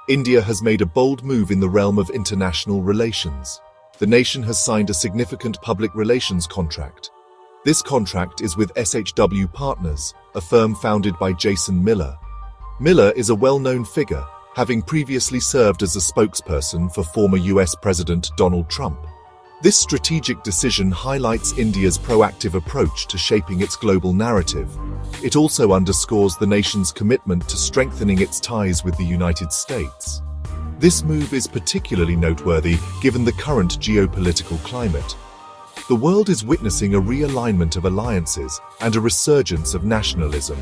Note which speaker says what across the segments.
Speaker 1: India has made a bold move in the realm of international relations. The nation has signed a significant public relations contract. This contract is with SHW Partners, a firm founded by Jason Miller. Miller is a well-known figure, having previously served as a spokesperson for former US President Donald Trump. This strategic decision highlights India's proactive approach to shaping its global narrative. It also underscores the nation's commitment to strengthening its ties with the United States. This move is particularly noteworthy given the current geopolitical climate. The world is witnessing a realignment of alliances and a resurgence of nationalism.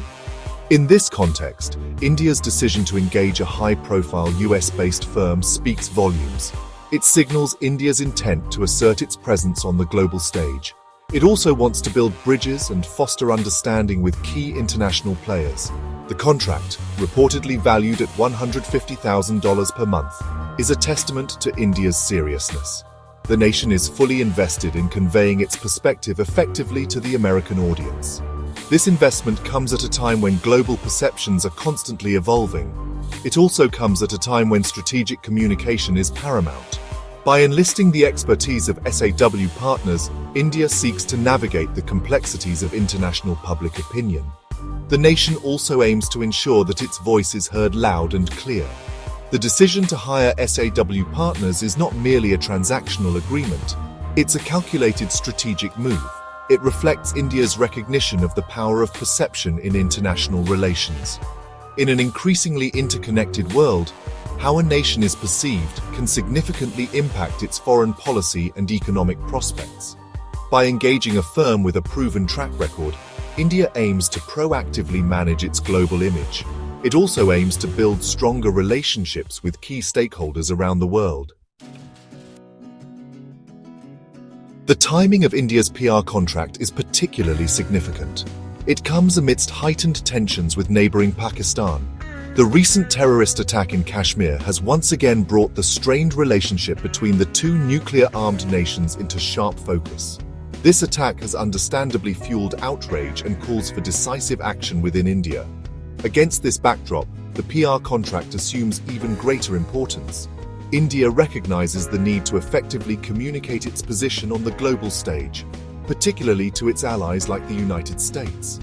Speaker 1: In this context, India's decision to engage a high-profile US-based firm speaks volumes. It signals India's intent to assert its presence on the global stage. It also wants to build bridges and foster understanding with key international players. The contract, reportedly valued at $150,000 per month, is a testament to India's seriousness. The nation is fully invested in conveying its perspective effectively to the American audience. This investment comes at a time when global perceptions are constantly evolving. It also comes at a time when strategic communication is paramount. By enlisting the expertise of SAW Partners, India seeks to navigate the complexities of international public opinion. The nation also aims to ensure that its voice is heard loud and clear. The decision to hire SAW Partners is not merely a transactional agreement. It's a calculated strategic move. It reflects India's recognition of the power of perception in international relations. In an increasingly interconnected world, how a nation is perceived can significantly impact its foreign policy and economic prospects. By engaging a firm with a proven track record, India aims to proactively manage its global image. It also aims to build stronger relationships with key stakeholders around the world. The timing of India's PR contract is particularly significant. It comes amidst heightened tensions with neighboring Pakistan. The recent terrorist attack in Kashmir has once again brought the strained relationship between the two nuclear-armed nations into sharp focus. This attack has understandably fueled outrage and calls for decisive action within India. Against this backdrop, the PR contract assumes even greater importance. India recognizes the need to effectively communicate its position on the global stage, particularly to its allies like the United States.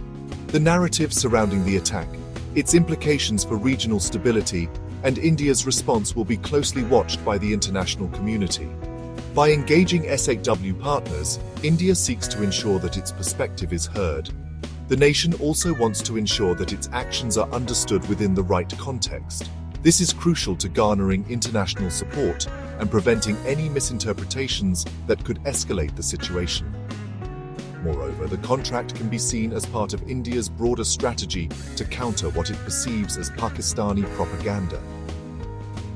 Speaker 1: The narrative surrounding the attack, its implications for regional stability, and India's response will be closely watched by the international community. By engaging SAW Partners, India seeks to ensure that its perspective is heard. The nation also wants to ensure that its actions are understood within the right context. This is crucial to garnering international support and preventing any misinterpretations that could escalate the situation. Moreover, the contract can be seen as part of India's broader strategy to counter what it perceives as Pakistani propaganda.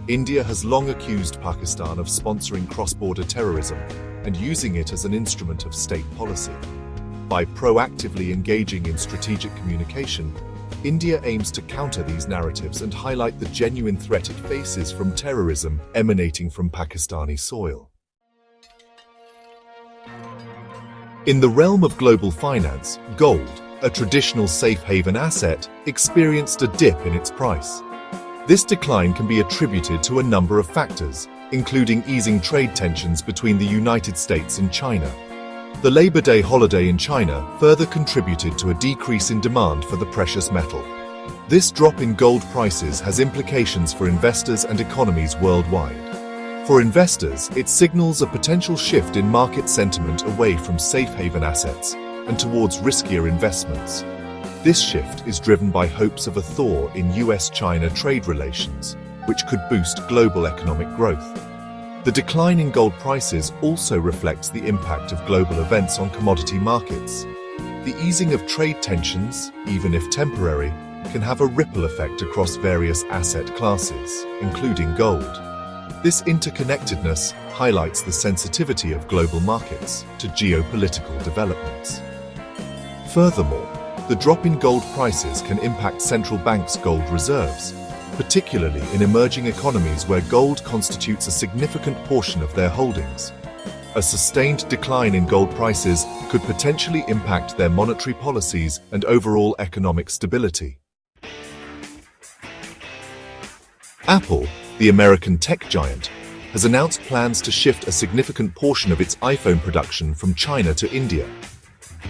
Speaker 1: India has long accused Pakistan of sponsoring cross-border terrorism and using it as an instrument of state policy. By proactively engaging in strategic communication, India aims to counter these narratives and highlight the genuine threat it faces from terrorism emanating from Pakistani soil. In the realm of global finance, gold, a traditional safe haven asset, experienced a dip in its price. This decline can be attributed to a number of factors, including easing trade tensions between the United States and China. The Labor Day holiday in China further contributed to a decrease in demand for the precious metal. This drop in gold prices has implications for investors and economies worldwide. For investors, it signals a potential shift in market sentiment away from safe haven assets and towards riskier investments. This shift is driven by hopes of a thaw in US-China trade relations, which could boost global economic growth. The decline in gold prices also reflects the impact of global events on commodity markets. The easing of trade tensions, even if temporary, can have a ripple effect across various asset classes, including gold. This interconnectedness highlights the sensitivity of global markets to geopolitical developments. Furthermore, the drop in gold prices can impact central banks' gold reserves, particularly in emerging economies where gold constitutes a significant portion of their holdings. A sustained decline in gold prices could potentially impact their monetary policies and overall economic stability. Apple the American tech giant, has announced plans to shift a significant portion of its iPhone production from China to India.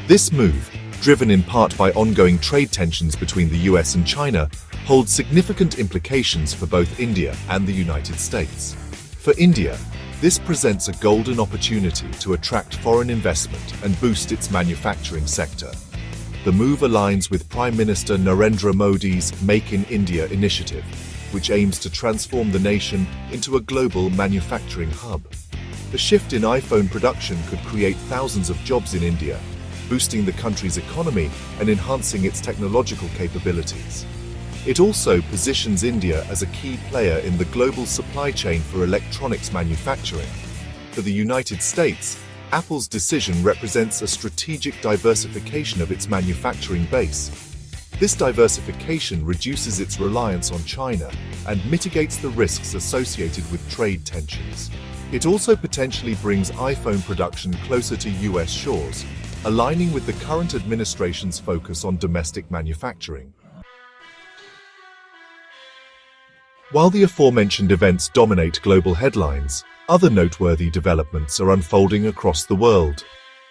Speaker 1: This move, driven in part by ongoing trade tensions between the US and China, holds significant implications for both India and the United States. For India, this presents a golden opportunity to attract foreign investment and boost its manufacturing sector. The move aligns with Prime Minister Narendra Modi's Make in India initiative, which aims to transform the nation into a global manufacturing hub. The shift in iPhone production could create thousands of jobs in India, boosting the country's economy and enhancing its technological capabilities. It also positions India as a key player in the global supply chain for electronics manufacturing. For the United States, Apple's decision represents a strategic diversification of its manufacturing base. This diversification reduces its reliance on China and mitigates the risks associated with trade tensions. It also potentially brings iPhone production closer to US shores, aligning with the current administration's focus on domestic manufacturing. While the aforementioned events dominate global headlines, other noteworthy developments are unfolding across the world.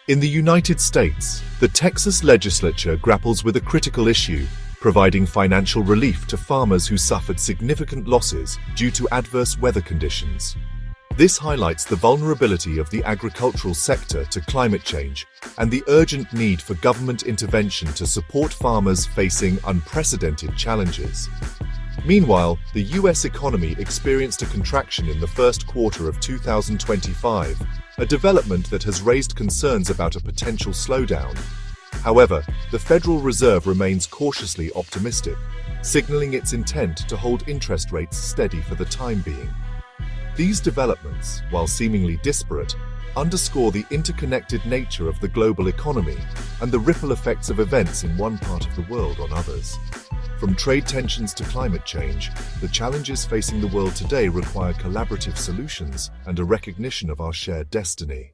Speaker 1: In the United States, the Texas legislature grapples with a critical issue, providing financial relief to farmers who suffered significant losses due to adverse weather conditions. This highlights the vulnerability of the agricultural sector to climate change and the urgent need for government intervention to support farmers facing unprecedented challenges. Meanwhile, the US economy experienced a contraction in the first quarter of 2025, a development that has raised concerns about a potential slowdown. However, the Federal Reserve remains cautiously optimistic, signaling its intent to hold interest rates steady for the time being. These developments, while seemingly disparate, underscore the interconnected nature of the global economy and the ripple effects of events in one part of the world on others. From trade tensions to climate change, the challenges facing the world today require collaborative solutions and a recognition of our shared destiny.